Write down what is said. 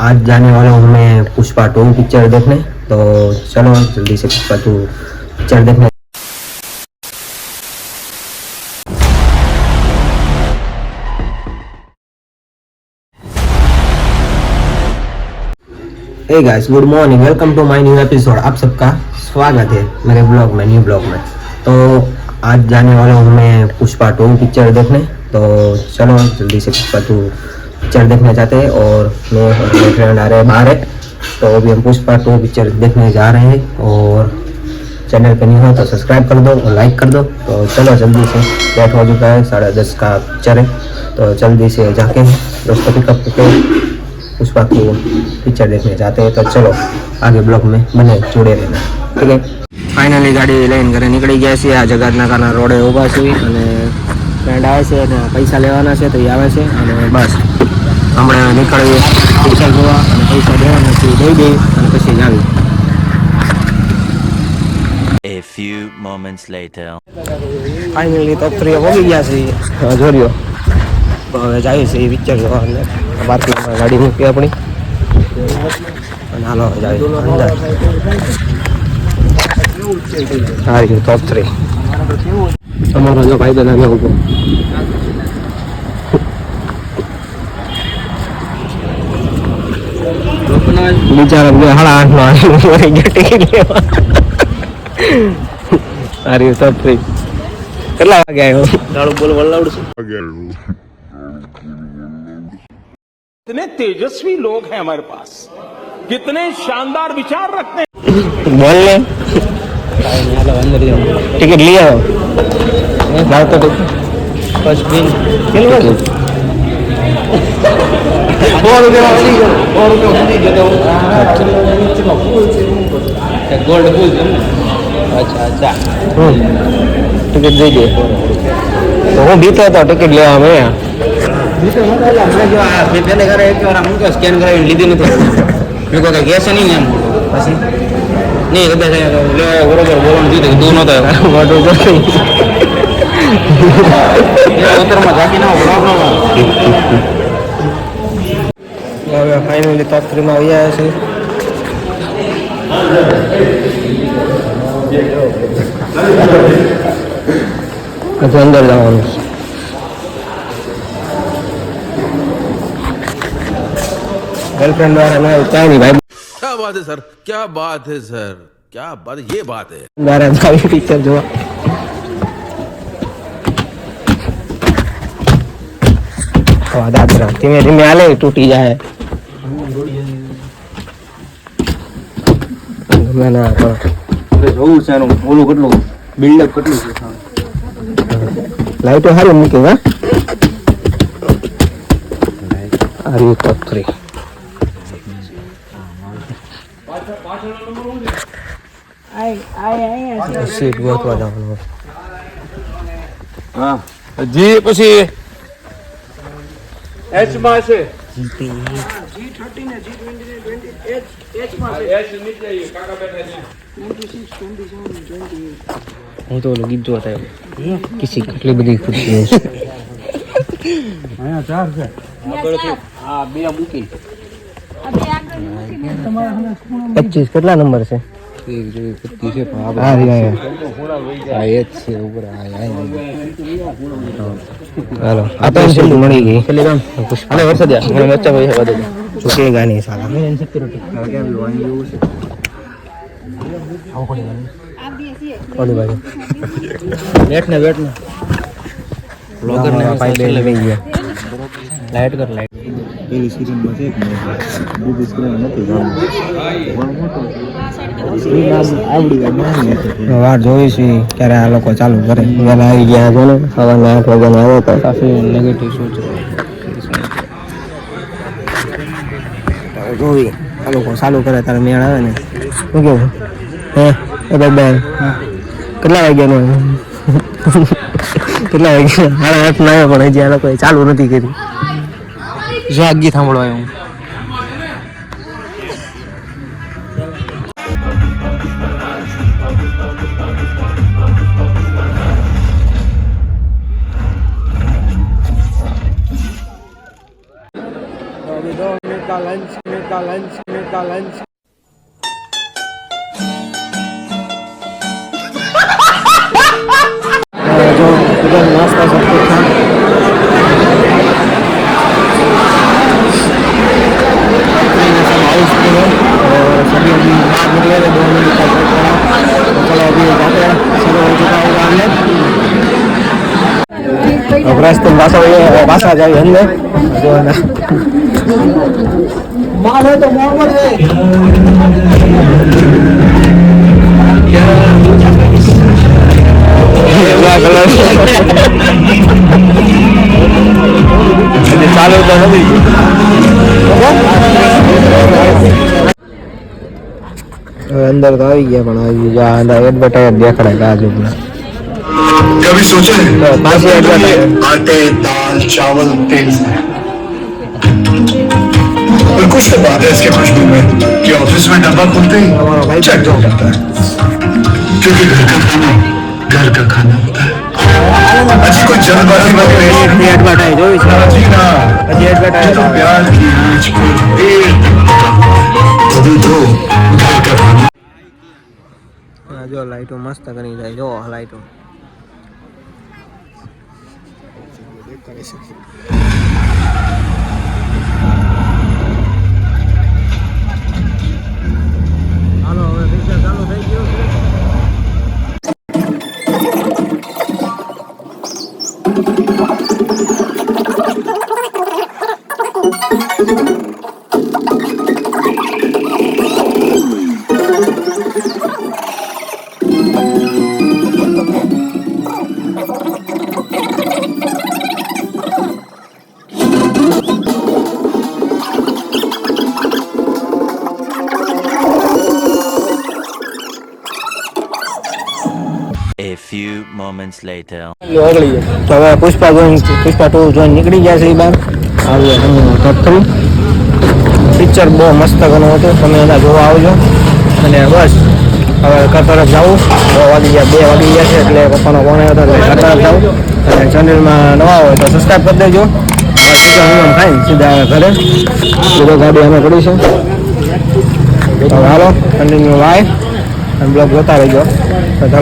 आज जाने वाला हूँ मैं पुष्पा 2 पिक्चर देखने, तो चलो जल्दी से पुष्पा 2 पिक्चर देखने। Hey guys, good morning, welcome to my new episode. आप सबका स्वागत है मेरे ब्लॉग में, न्यू ब्लॉग में। तो आज जाने वाला हूँ मैं पुष्पा 2 पिक्चर देखने, तो चलो जल्दी से पुष्पा 2 पिक्चर देखने जाते हैं। और मैं और मेरे फ्रेंड आ रहे हैं बाहर है, तो अभी हम पुष्पा 2 पिक्चर देखने जा रहे हैं। और चैनल पे नहीं हो तो सब्सक्राइब कर दो और लाइक कर दो। तो चलो जल्दी से, लेट हो चुका है, 10:30 का पिक्चर है, तो जल्दी से जाके दोस्तों पिकअप करके पुष्पा की पिक्चर देखने जाते हैं। तो चलो आगे ब्लॉग में बने जुड़े रहना, ठीक है। फाइनली गाड़ी લઈને ઘરે નીકળી ગયા છે। આ જગતનાકાના રોડે ઊભા છીએ અને ફ્રેન્ડ આવે છે અને પૈસા લેવાના છે, તો એ આવે છે અને બસ હમણાં નીકળીએ પિક્ચર જોવા અને પૈસા દેવાના છે, દઈ દઈ અને પછી જ આવી। A few moments later. Finally તો ફ્રી પહોંચી ગયા છે, જોડ્યો તો હવે જાય છે પિક્ચર જોવા અને પાર્કિંગમાં ગાડી મૂકી આપણી અને હાલો જાય અંદર। સારી ટોપ 3 તમારો જો ભાઈ બધાને ઉભો બિચારા 8:30 આવી ગયા ટિકિટ લેવા। સારી ટોપ 3 કેટલા વાગે આવ્યો? દાડો બોલ વળાવડ છે। कितने तेजस्वी लोग हैं हमारे पास, कितने शानदार विचार रखते हैं। बोल ले टिकट लिया हो जाओ तो फर्स्ट बिल गोल्ड फूल। अच्छा अच्छा टिकट दे दे तो हूँ बीतो तो टिकट लेवा में पहले घरे एक વાર હું તો સ્કેન કરાવીને લીધી નથી। મેં કોઈ કેસ નહીં એમ પછી નહીં કદાચ લે બરોબર બોલવાનું દીધું તું નતો મોટું તો ઉત્તરમાં જાતી ના હવે ફાઇનલી ટોપ 3 માં આવી આવ્યા છે। પછી અંદર જવાનું છે। गर्लफ्रेंड द्वारा मैं क्या नहीं भाई, क्या बात है सर, क्या बात है सर, क्या बात है, ये बात है। द्वारा जावी पिक्चर जो दादरा धीमे धीमे आले तूटी जाए ना જોવું છે એનું ઓલું કેટલું બિલ્ડઅપ કેટલું છે। लाइट हारी મૂકેગા आरी टॉप 3 सीट बहुत वाला है। હા जी પછી एच માં છે G30 ને G20 ને 20 H માં છે H નીચે કાકા બેઠા છે 26 27 28 હું તો ગીત જોતા કિસી કેટલી બધી ખુશી છે। અહીંયા ચાર છે હા બે મૂકી 25 કેટલા નંબર છે? હા રિયા આ એ જ છે ઉપર હાલો આ તો છેલ્લું મળી ગઈ છેલ્લી કામ હાલે વરસાદ મને બચ્ચા ભાઈ બધે ચૂકેગા નહીં સાલા મેં સિક્યુરિટી કેમ લોન જેવું છે આવો કોની ઓલી બાજુ બેઠ ને બ્લોગર ને પાઈ બે લઈ ગયા લાઈટ કર લાઈટ પેલી સ્ક્રીનમાં છે બીજી સ્ક્રીન નથી વાર જોઈ છે ક્યારે આ લોકો ચાલુ કરે। વેલા આવી ગયા છે ને સવારના 8 વાગ્યાનો આવ્યો તો કાફી નેગેટિવ શું છે જોઈ આ લોકો ચાલુ કરે તારે મેળ આવે ને શું કેવું હે એ ભાઈ કેટલા વાગ્યાનો કેટલા વાગ્યા 8:30 ના આવ્યો પણ હજી આ લોકોએ ચાલુ નથી કરી। જો આ ગીત સાંભળવા આવ્યો लंच में का लंच जो इधर नाश्ता सब कुछ था। और सभी अभी बाहर निकले थे 2 मिनट का ब्रेक पड़ा, तो चलो अभी जाते हैं, शुरू हो चुका होगा हमने। अब रास्ते में बासा जाए अंदर जो है ना माल है तो नॉर्मल है। ચાલુ તો નથી અંદર તો આવી ગયા, પણ આવી એડવર્ટાઈઝ દેખાડે આજુબાજુ कभी सोचा है पास ही एडवर्टाइज आटे दाल चावल तेल से और कुछ तो बात है इसके खुशबू में कि ऑफिस में डब्बा खुलते ही चेक हो जाता है क्योंकि घर का खाना होता है। अच्छी कोई जल्दबाजी मत करिए एडवर्टाइज જોઈ છે जी ना હજી એડવર્ટાइज तो प्यार की आँच को देर तभी तो घर का खाना। જો લાઈટો મસ્ત કરી જાય, જો લાઈટો હાલો હવે પિક્ચર ચાલુ થઈ ગયું છે। A few moments later. તો હવે પુષ્પા 2 જોઈને નીકળી ગયા છે એ બહાર આવી તરત પિક્ચર બહુ મસ્ત ઘણું હતું, તમે એના જોવા આવજો। અને બસ હવે ઘર તરફ જાઉં, 2 વાગી ગયા છે, એટલે પપ્પાનો ફોન આવ્યો હતો એટલે ઘર તરફ જાઉં। અને ચેનલમાં નવા હોય તો સબસ્ક્રાઈબ કરી દેજો। સીધા ખાઈને સીધા ઘરે સીધો ગાડી અમે કરી છે। તો હાલો કન્ટિન્યુ વાય અને બ્લોગ જોતા રહેજો। તો